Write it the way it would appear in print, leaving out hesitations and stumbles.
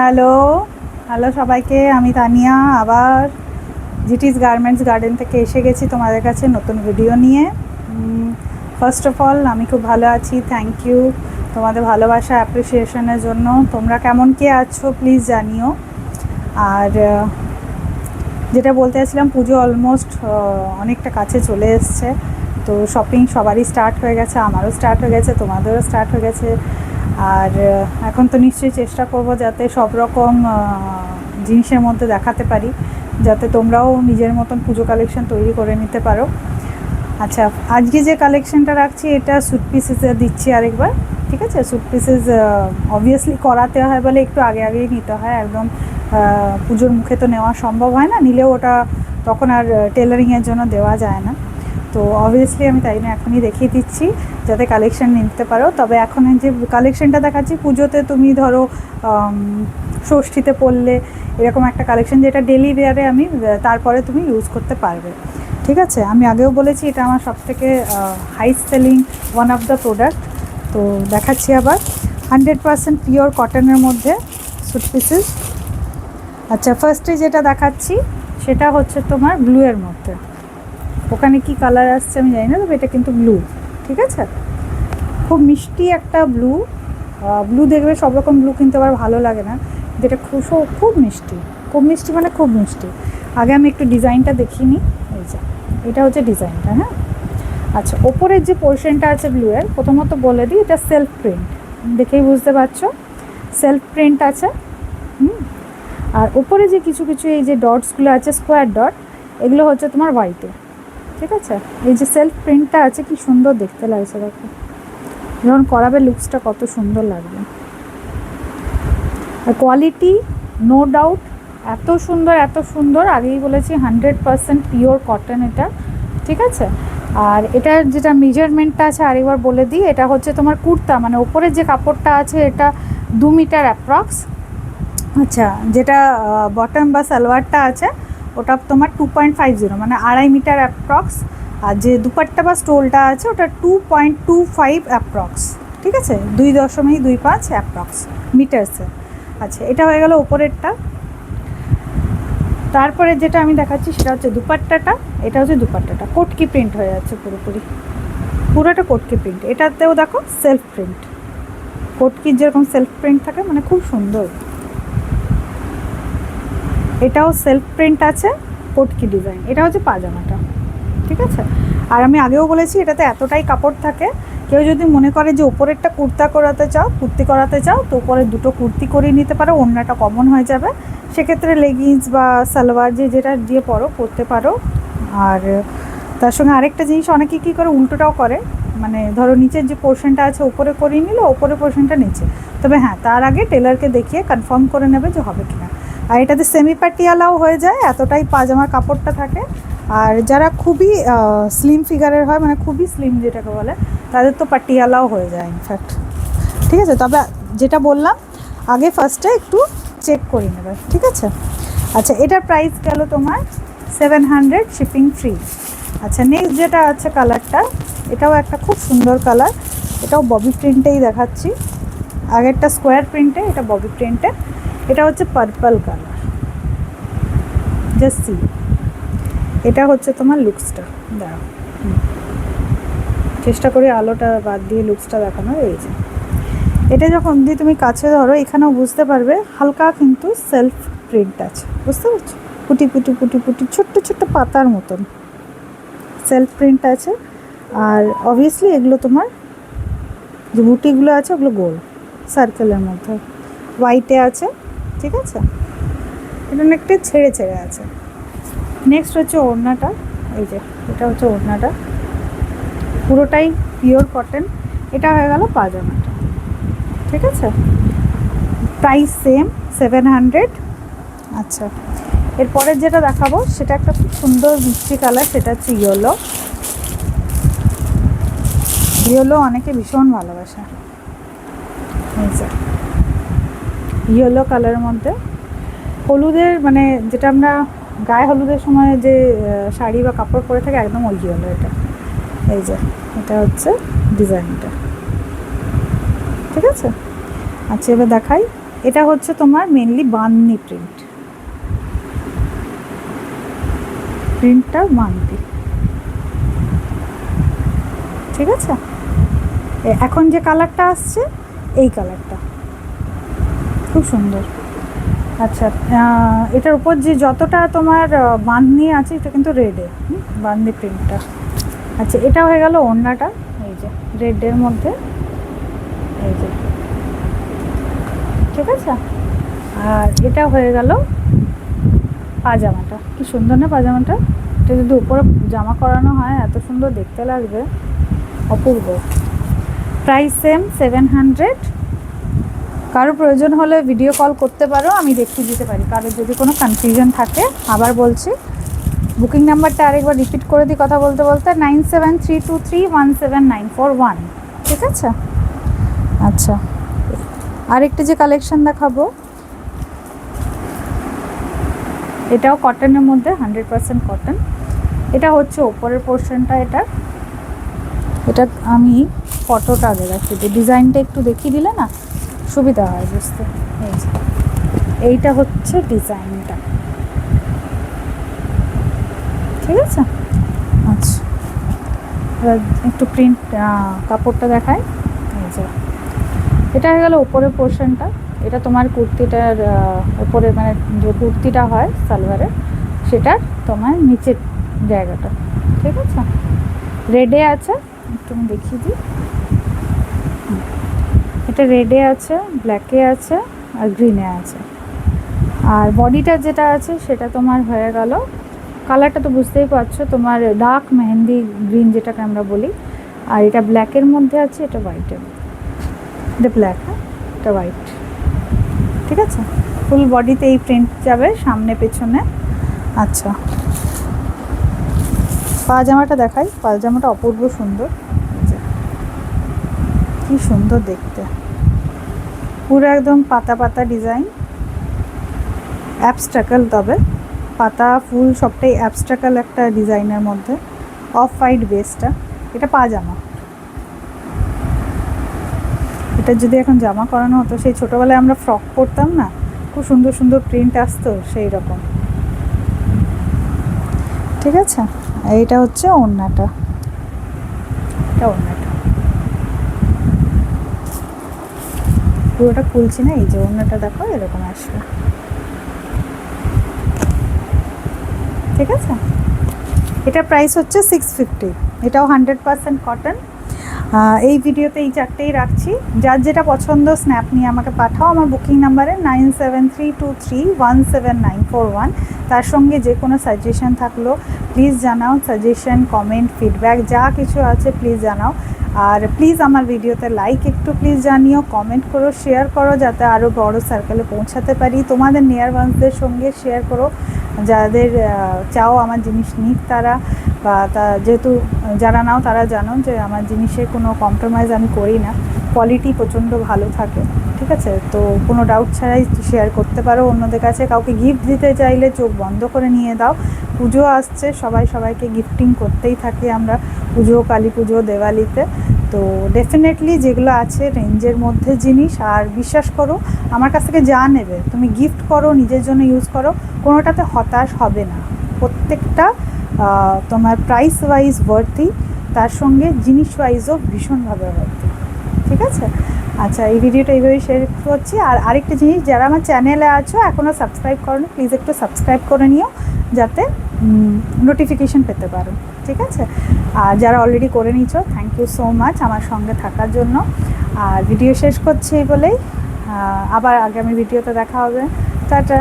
Hello, hello সবাইকে। আমি তানিয়া আবার জিটিস গার্মেন্টস গার্ডেন থেকে এসে গেছি তোমাদের কাছে নতুন ভিডিও নিয়ে। ফার্স্ট অফ অল আমি খুব ভালো আছি, থ্যাংক ইউ তোমাদের ভালোবাসা অ্যাপ্রিসিয়েশনের জন্য। তোমরা কেমন কে আছো প্লিজ জানিও। আর যেটা বলতে চাইছিলাম, পুজো অলমোস্ট অনেকটা কাছে চলে এসছে, তো শপিং সবারই স্টার্ট হয়ে গেছে, আমারও স্টার্ট হয়ে গেছে, তোমাদেরও স্টার্ট হয়ে গেছে। আর এখন তো নিশ্চয়ই চেষ্টা করব যাতে সব রকম জিনিসের মধ্যে দেখাতে পারি, যাতে তোমরাও নিজের মতন পুজো কালেকশন তৈরি করে নিতে পারো। আচ্ছা, আজকে যে কালেকশনটা রাখছি এটা স্যুট পিসেসে দিচ্ছি আরেকবার, ঠিক আছে? স্যুট পিসেস অবভিয়াসলি করাতে হয় বলে একটু আগে আগেই নিতে হয়, একদম পুজোর মুখে তো নেওয়া সম্ভব হয় না, নিলেও ওটা তখন আর টেলারিংয়ের জন্য দেওয়া যায় না। তো অবভিয়াসলি আমি তাই না এখনই দেখিয়ে দিচ্ছি যাতে কালেকশান নিতে পারো। তবে এখন যে কালেকশানটা দেখাচ্ছি পুজোতে তুমি ধরো ষষ্ঠীতে পরলে এরকম একটা কালেকশান যেটা ডেলি ওয়্যারে আমি তারপরে তুমি ইউজ করতে পারবে, ঠিক আছে? আমি আগেও বলেছি এটা আমার সবথেকে high selling one of the product. তো দেখাচ্ছি আবার 100% পিওর কটনের মধ্যে স্যুট পিসেস। আচ্ছা, ফার্স্টে যেটা দেখাচ্ছি সেটা হচ্ছে তোমার ব্লুয়ের মধ্যে। ওখানে কি কালার আসছে আমি জানি না, তবে এটা কিন্তু ব্লু, ঠিক আছে? খুব মিষ্টি একটা ব্লু। ব্লু দেখবে সব রকম ব্লু কিন্তু আবার ভালো লাগে না, যেটা খুব মিষ্টি, খুব মিষ্টি মানে খুব মিষ্টি। আগে আমি একটু ডিজাইনটা দেখিয়ে নিই। এই যে এটা হচ্ছে ডিজাইনটা, হ্যাঁ। আচ্ছা, ওপরের যে পোর্শনটা আছে ব্লুয়ের, প্রথমত বলে দিই এটা সেলফ প্রিন্ট, দেখেই বুঝতে পারছো সেলফ প্রিন্ট আছে। আর ওপরে যে কিছু কিছু এই যে ডটসগুলো আছে, স্কোয়ার ডট, এগুলো হচ্ছে তোমার হোয়াইটে, ঠিক আছে? এই যে সেলফ প্রিন্টটা আছে কি সুন্দর দেখতে লাগছে, দেখো যখন করাবে লুকসটা কত সুন্দর লাগবে। আর কোয়ালিটি নো ডাউট এত সুন্দর, এত সুন্দর। আগেই বলেছি 100% পিওর কটন এটা, ঠিক আছে? আর এটার যেটা মেজারমেন্টটা আছে আরেকবার বলে দিই, এটা হচ্ছে তোমার কুর্তা, মানে ওপরের যে কাপড়টা আছে এটা 2 মিটার অ্যাপ্রক্স। আচ্ছা, যেটা বটম বা সালোয়ারটা আছে ওটা তোমার 2.50 মানে 2.5 মিটার অ্যাপ্রক্স। আর যে দুপাট্টা বা স্টোলটা আছে ওটা 2.25 অ্যাপ্রক্স, ঠিক আছে? 2.25 অ্যাপ্রক্স মিটার্সে। আচ্ছা, এটা হয়ে গেল ওপরেরটা। তারপরে যেটা আমি দেখাচ্ছি সেটা হচ্ছে দুপাট্টাটা। এটা হচ্ছে দুপাট্টাটা, কোটকি প্রিন্ট হয়ে যাচ্ছে পুরোপুরি, পুরোটা কোটকি প্রিন্ট। এটাতেও দেখো সেলফ প্রিন্ট, কোটকির যেরকম সেলফ প্রিন্ট থাকে, মানে খুব সুন্দর। এটাও সেলফ প্রিন্ট আছে, কোটকি ডিজাইন। এটা হচ্ছে পাজামাটা, ঠিক আছে? আর আমি আগেও বলেছি এটাতে এতটাই কাপড় থাকে, কেউ যদি মনে করে যে ওপরেরটা কুর্তি করাতে চাও তো উপরে দুটো কুর্তি করিয়ে নিতে পারো, ওড়নাটা কমন হয়ে যাবে। সেক্ষেত্রে লেগিংস বা সালোয়ার যেটা দিয়ে পরতে পারো। আর তার সঙ্গে আরেকটা জিনিস অনেকে কী করে উল্টোটাও করে, মানে ধরো নিচের যে পোর্শনটা আছে ওপরে করিয়ে নিল, ওপরের পোর্শনটা নিচে। তবে হ্যাঁ, তার আগে টেলারকে দেখিয়ে কনফার্ম করে নেবে যে হবে কিনা। আর এটাতে সেমি পাটিয়ালাও হয়ে যায়, এতটাই পাজামার কাপড়টা থাকে। আর যারা খুবই স্লিম ফিগারের হয়, মানে খুবই স্লিম যেটাকে বলে, তাদের তো পাটিয়ালাও হয়ে যায় ইনফ্যাক্ট, ঠিক আছে? তবে যেটা বললাম আগে ফার্স্টে একটু চেক করে নেবে, ঠিক আছে? আচ্ছা, এটার প্রাইস গেল তোমার 700, শিপিং ফ্রি। আচ্ছা, নেক্সট যেটা আছে কালারটা, এটাও একটা খুব সুন্দর কালার। এটাও ববি প্রিন্টেই দেখাচ্ছি, আগেরটা স্কোয়ার প্রিন্টে, এটা ববি প্রিন্টে। এটা হচ্ছে পার্পল কালার, জাস্ট সি। এটা হচ্ছে তোমার লুকসটা, দাঁড়াও চেষ্টা করি আলোটা বাদ দিয়ে লুকসটা দেখানো। এই যে এটা যখন দিয়ে তুমি কাছে ধরো, এখানেও বুঝতে পারবে হালকা কিন্তু সেলফ প্রিন্ট আছে, বুঝতে পারছো? পুটি পুটি পুটি পুটি ছোট্ট ছোট্ট পাতার মতন সেলফ প্রিন্ট আছে। আর অবভিয়াসলি এগুলো তোমার যে বুটিগুলো আছে ওগুলো গোল সার্কেলের মধ্যে হোয়াইটে আছে, ঠিক আছে? এটা অনেকটা ছেড়ে ছেড়ে আছে। নেক্সট হচ্ছে ওড়নাটা। এই যে এটা হচ্ছে ওড়নাটা, পুরোটাই পিওর কটন। এটা হয়ে গেল পাজামাটা, ঠিক আছে? Price same 700। আচ্ছা, এরপরের যেটা দেখাবো সেটা একটা খুব সুন্দর মিষ্টি কালার, সেটা হচ্ছে ইয়েলো। ইয়েলো অনেকে ভীষণ ভালোবাসে। এই যে ইয়েলো কালারের মধ্যে হলুদের, মানে যেটা আমরা গায়ে হলুদের সময় যে শাড়ি বা কাপড় পরে থাকে, একদম ওই ইয়েলো এটা। এই যে এটা হচ্ছে ডিজাইনটা, ঠিক আছে? আচ্ছা, এবার দেখাই এটা হচ্ছে তোমার মেনলি বান্দি প্রিন্টটা বান্দি, ঠিক আছে। এখন যে কালারটা আসছে এই কালারটা খুব সুন্দর। আচ্ছা, এটার উপর যে যতটা তোমার বাঁধনি আছে এটা কিন্তু রেডে, বান্দি প্রিন্টটা। আচ্ছা, এটা হয়ে গেল ওড়নাটা, এই যে রেডের মধ্যে, এই যে, ঠিক আছে। আর এটা হয়ে গেল পাজামাটা। কি সুন্দর না পাজামাটা? এটা যদি উপরে জামা করানো হয় এত সুন্দর দেখতে লাগবে, অপূর্ব। Price same 700। কারো প্রয়োজন হলে ভিডিও কল করতে পারো, আমি দেখিয়ে দিতে পারি। কারোর যদি কোনো কনফিউশন থাকে, আবার বলছি বুকিং নাম্বারটা আরেকবার রিপিট করে দিই কথা বলতে বলতে, 9732317941, ঠিক আছে। আচ্ছা, আরেকটা যে কালেকশন দেখাবো, এটাও কটনের মধ্যে, 100% কটন। এটা হচ্ছে ওপরের পোর্শনটা। এটা আমি ফটোটা আগে রাখি দিই, ডিজাইনটা একটু দেখিয়ে দিলে না সুবিধা হয় বুঝতে। এই যে এইটা হচ্ছে ডিজাইনটা, ঠিক আছে। আচ্ছা, এবার একটু প্রিন্ট কাপড়টা দেখায়। এই যে এটা হয়ে গেল উপরের পোর্শনটা। এটা তোমার কুর্তিটার উপরে, মানে যে কুর্তিটা হয় সালোয়ারের, সেটার তোমার নিচের জায়গাটা, ঠিক আছে। রেডে আছে, একটু আমি দেখিয়ে দিই। এটা রেডে আছে, ব্ল্যাকে আছে, আর গ্রিনে আছে। আর বডিটা যেটা আছে সেটা তোমার হয়ে গেল, কালারটা তো বুঝতেই পারছো, তোমার ডার্ক মেহেন্দি গ্রিন যেটাকে আমরা বলি। আর এটা ব্ল্যাকের মধ্যে আছে, এটা হোয়াইটের, এটা ব্ল্যাক, হ্যাঁ, এটা হোয়াইট, ঠিক আছে। ফুল বডিতে এই প্রিন্ট যাবে, সামনে পেছনে। আচ্ছা, পাজামাটা দেখাই। পাজামাটা অপূর্ব সুন্দর, কি সুন্দর দেখতে, পুরো একদম পাতা পাতা ডিজাইন, অ্যাবস্ট্রাকল, তবে পাতা ফুল সবটাই অ্যাবস্ট্রাকল একটা ডিজাইনের মধ্যে, অফ হোয়াইট বেসটা। এটা পাজামা। এটা যদি এখন জামা করানো হতো, সেই ছোটোবেলায় আমরা ফ্রক পরতাম না, খুব সুন্দর সুন্দর প্রিন্ট আসতো, সেই রকম, ঠিক আছে। এইটা হচ্ছে ওড়নাটা, এটা ওড়নাটা পুরোটা খুলছি না, এই যে ওড়নাটা দেখো এরকম আসবে, ঠিক আছে। এটা প্রাইস হচ্ছে 650। এটাও 100% কটন। এই ভিডিওতে এই চারটেই রাখছি। যার যেটা পছন্দ স্ন্যাপ নিয়ে আমাকে পাঠাও আমার বুকিং নাম্বারে 9732317941। তার সঙ্গে যে কোনো সাজেশন থাকলো প্লিজ জানাও, সাজেশন, কমেন্ট, ফিডব্যাক যা কিছু আছে প্লিজ জানাও। আর প্লিজ আমার ভিডিওতে লাইক একটু প্লিজ জানিও, কমেন্ট করো, শেয়ার করো, যাতে আরও বড় সার্কেলে পৌঁছাতে পারি। তোমাদের নিয়ার ওয়ান্সদের সঙ্গে শেয়ার করো, যাদের চাও আমার জিনিস নিক তারা, বা যেহেতু যারা নাও তারা জানো যে আমার জিনিসে কোনো কম্প্রোমাইজ আমি করি না, কোয়ালিটি প্রচণ্ড ভালো থাকে, ঠিক আছে। তো কোনো ডাউট ছাড়াই শেয়ার করতে পারো অন্যদের কাছে। কাউকে গিফট দিতে চাইলে চোখ বন্ধ করে নিয়ে দাও। পুজো আসছে, সবাইকে গিফটিং করতেই থাকি আমরা, পুজো, কালী পুজো, দেওয়ালিতে। তো ডেফিনেটলি যেগুলো আছে রেঞ্জের মধ্যে জিনিস, আর বিশ্বাস করো আমার কাছ থেকে যা নেবে তুমি গিফট করো, নিজের জন্য ইউজ করো, কোনোটাতে হতাশ হবে না। প্রত্যেকটা তোমার প্রাইস ওয়াইজ ওয়ার্থি, তার সঙ্গে জিনিস ওয়াইজও ভীষণভাবে ওয়ার্থি, ঠিক আছে। আচ্ছা, এই ভিডিওটা এইভাবেই শেয়ার করছি। আর আরেকটা জিনিস, যারা আমার চ্যানেলে আছো এখনও সাবস্ক্রাইব করো, প্লিজ একটু সাবস্ক্রাইব করে নিও, যাতে নোটিফিকেশান পেতে পারো, ঠিক আছে। আর যারা অলরেডি করে নিয়েছো, থ্যাংক ইউ সো মাচ আমার সঙ্গে থাকার জন্য। আর ভিডিও শেষ করছি এই বলেই, আবার আগামী ভিডিওতে দেখা হবে। টাটা।